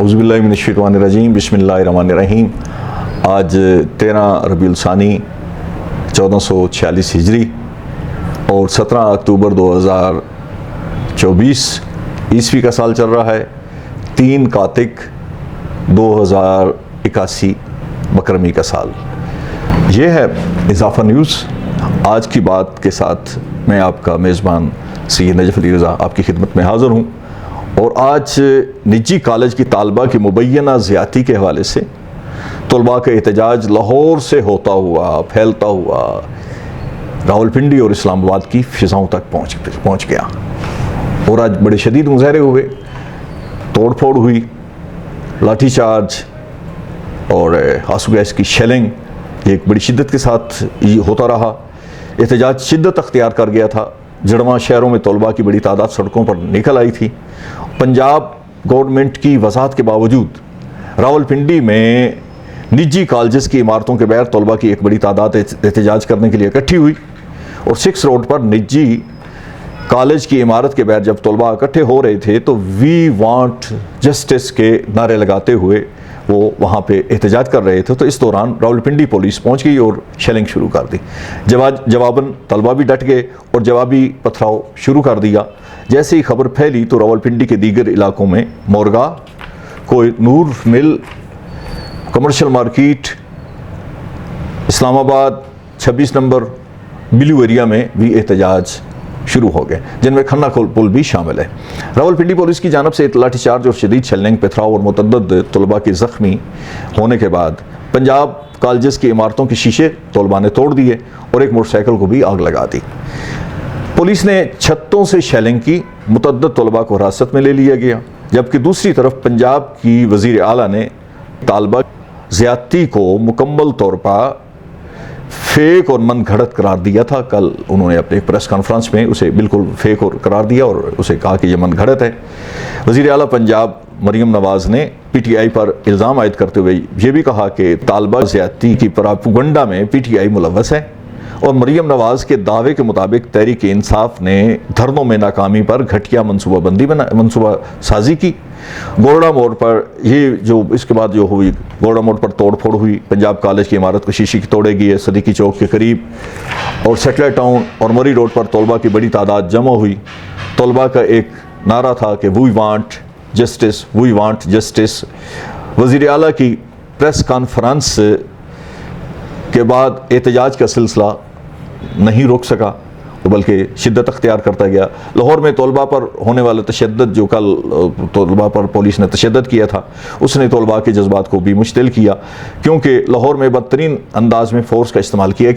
औज़ुबिल्लाहि मिनश्शैतानिर्रजीम बिस्मिल्लाहिर्रहमानिर्रहीम। आज 13 रबीउल सानी 1446 हिजरी और 17 अक्टूबर 2024 ईस्वी का साल चल रहा है। 3 कातिक 2081 बकरमी का साल। ये है इज़ाफ़ा न्यूज़। आज की बात के साथ मैं आपका मेज़बान सैयद नजफ़ अली रज़ा आपकी खिदमत में हाज़िर हूँ। और आज निजी कॉलेज की तालबा की मुबैना ज़्यादती के हवाले से तलबा का एहतजाज लाहौर से होता हुआ फैलता हुआ रावलपिंडी और इस्लामाबाद की फ़िज़ाओं तक पहुँच गया। और आज बड़े शदीद मुज़ाहरे हुए, तोड़ फोड़ हुई, लाठी चार्ज और आंसू गैस की शेलिंग एक बड़ी शिद्दत के साथ होता रहा। एहतजाज शिद्दत अख्तियार कर गया था। जड़वा शहरों में तलबा की बड़ी तादाद सड़कों पर निकल आई थी। पंजाब गवर्नमेंट की वजाहत के बावजूद रावलपिंडी में निजी कॉलेज की इमारतों के बगैर तलबा की एक बड़ी तादाद एहतजाज करने के लिए इकट्ठी हुई और 6 रोड पर निजी कॉलेज की इमारत के बगैर जब तलबा इकट्ठे हो रहे थे तो वी वांट जस्टिस के नारे लगाते हुए वो वहाँ पे एहतजाज कर रहे थे। तो इस दौरान रावलपिंडी पुलिस पहुँच गई और शेलिंग शुरू कर दी। जवाबन तलबा भी डट गए और जवाबी पथराव शुरू कर दिया। जैसे ही खबर फैली तो रावलपिंडी के दीगर इलाकों में मोरगा, कोई Noor mill, commercial market, Islamabad 26 number blue area में भी एहतजाज शुरू हो गए, जिनमें खन्ना पुल भी शामिल है। रावलपिंडी पुलिस की जानब से लाठीचार्ज और शदीद शेलिंग, पथराव और मुतअद्दिद तलबा के ज़ख्मी होने के बाद पंजाब कॉलेज की इमारतों के शीशे तलबा ने तोड़ दिए और एक मोटरसाइकिल को भी आग लगा दी। पुलिस ने छतों से शेलिंग की, मुतअद्दिद तलबा को हिरासत में ले लिया गया। जबकि दूसरी तरफ पंजाब की वज़ीर आला ने तालबा ज़्यादती को मुकम्मल तौर पर फेक और मन घड़त करार दिया था। कल उन्होंने अपने एक प्रेस कॉन्फ्रेंस में उसे बिल्कुल फेक और करार दिया और उसे कहा कि यह मन घड़त है। वज़ीर आला पंजाब मरियम नवाज़ ने PTI पर इल्ज़ाम आयद करते हुए ये भी कहा कि तालबा ज़्यादती की प्रोपेगेंडा में PTI मुलव्वस है और मरियम नवाज़ के दावे के मुताबिक तहरीक इंसाफ ने धरनों में नाकामी पर घटिया मनसूबा साजी की। गोरडा मोड़ पर ये जो इसके बाद जो हुई, गोरडा मोड़ पर तोड़ फोड़ हुई, पंजाब कॉलेज की इमारत को शीशी की तोड़ेगी है सदीकी चौक के करीब और सेटेलाइट टाउन और मरी रोड पर तलबा की बड़ी तादाद जमा हुई। तलबा का एक नारा था कि we want justice, we want justice. वज़ीर आला की प्रेस कॉन्फ्रेंस के बाद एहतजाज का सिलसिला नहीं रोक सका बल्कि शिद्दत अख्तियार करता गया। लाहौर में तलबा पर होने वाले तशद्दुद, जो कल तलबा पर पुलिस ने तशद्दुद किया था, उसने तलबा के जज्बात को भी मुश्तिल किया, क्योंकि लाहौर में बदतरीन अंदाज में फ़ोर्स का इस्तेमाल किया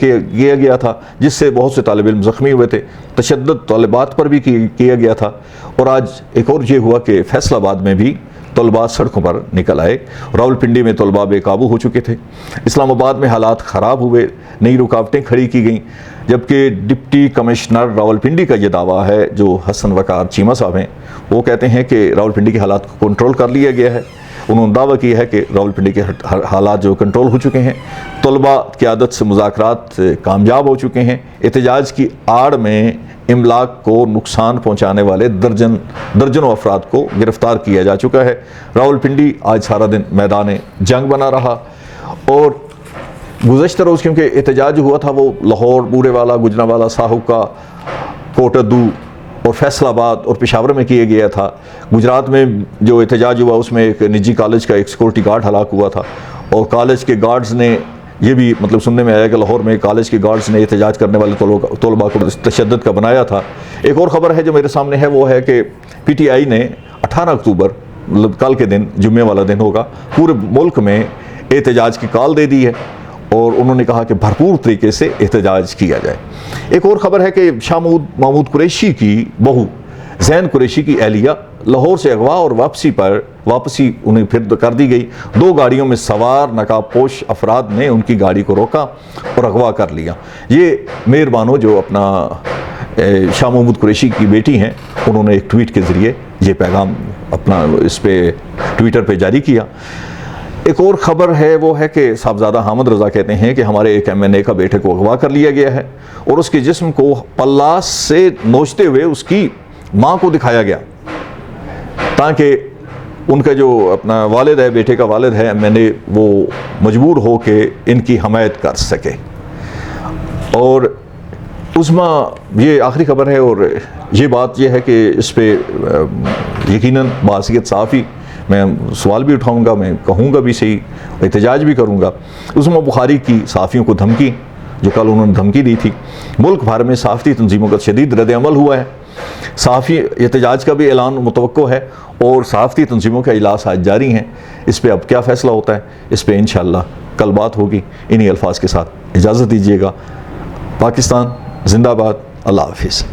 गया था, जिससे बहुत से तालिब इल्म ज़ख्मी हुए थे। तशद्दुद तलबात पर भी किया गया था। और आज एक और ये हुआ कि फैसलाबाद में भी तलबा सड़कों पर निकल आए। रावलपिंडी में तलबा बेकाबू हो चुके थे। इस्लामाबाद में हालात ख़राब हुए, नई रुकावटें खड़ी की गईं। जबकि डिप्टी कमिश्नर रावलपिंडी का ये दावा है, जो हसन वकार चीमा साहब हैं, वो कहते हैं कि रावलपिंडी के हालात को कंट्रोल कर लिया गया है। उन्होंने दावा किया है कि रावलपिंडी के हालात जो कंट्रोल हो चुके हैं। तलबा क़यादत से मुज़ाकरात कामयाब हो चुके हैं। एहतजाज की आड़ में इमलाक को नुकसान पहुँचाने वाले दर्जनों अफराद को गिरफ़्तार किया जा चुका है। रावलपिंडी आज सारा दिन मैदान जंग बना रहा और गुज़श्ता रोज़ क्योंकि एहतजाज हुआ था वो लाहौर, बूरेवाला, गुजरांवाला, साहुका, कोटद्दू और फैसलाबाद और पेशावर में किया गया था। गुजरात में जो एहतजाज हुआ उसमें एक निजी कॉलेज का एक सिक्योरिटी गार्ड हलाक हुआ था और कॉलेज के गार्ड्स ने, ये भी मतलब सुनने में आया कि लाहौर में कॉलेज के गार्ड्स ने एहतजाज करने वाले तलबा को तशद्दुद का बनाया था। एक और ख़बर है जो मेरे सामने है, वो है कि PTI ने 18 अक्टूबर मतलब कल के दिन, जुम्मे वाला दिन होगा, पूरे मुल्क में एहतजाज की कॉल दे दी है और उन्होंने कहा कि भरपूर तरीके से एहतजाज किया जाए। एक और ख़बर है कि शाह महमूद कुरैशी की बहू ज़ैन कुरैशी की एहलिया लाहौर से अगवा और वापसी उन्हें फिर कर दी गई। 2 गाड़ियों में सवार नकाबपोश अफराद ने उनकी गाड़ी को रोका और अगवा कर लिया। ये मेहरबानो जो अपना शाह महमूद कुरैशी की बेटी हैं, उन्होंने एक ट्वीट के ज़रिए ये पैगाम अपना इस पे ट्विटर पे जारी किया। एक और ख़बर है वो है कि साहबजादा हामिद रज़ा कहते हैं कि हमारे एक MNA का बेटे को अगवा कर लिया गया है और उसके जिस्म को पल्लास से नोचते हुए उसकी माँ को दिखाया गया ताकि ان کا جو اپنا والد ہے، بیٹے کا والد ہے میں نے، وہ مجبور ہو کے ان کی حمایت کر سکے. اور عظمیٰ یہ آخری خبر ہے، اور یہ بات یہ ہے کہ اس پہ یقیناً بحیثیت صحافی میں سوال بھی اٹھاؤں گا، میں کہوں گا بھی صحیح، احتجاج بھی کروں گا. عظمیٰ بخاری کی صحافیوں کو دھمکی، جو کل انہوں نے دھمکی دی تھی، ملک بھر میں صحافتی تنظیموں کا شدید رد عمل ہوا ہے. صحافی احتجاج کا بھی اعلان متوقع ہے، اور صحافتی تنظیموں کا اجلاس آج جاری ہیں. اس پہ اب کیا فیصلہ ہوتا ہے، اس پہ انشاءاللہ کل بات ہوگی. انہی الفاظ کے ساتھ اجازت دیجیے گا. پاکستان زندہ باد. اللہ حافظ.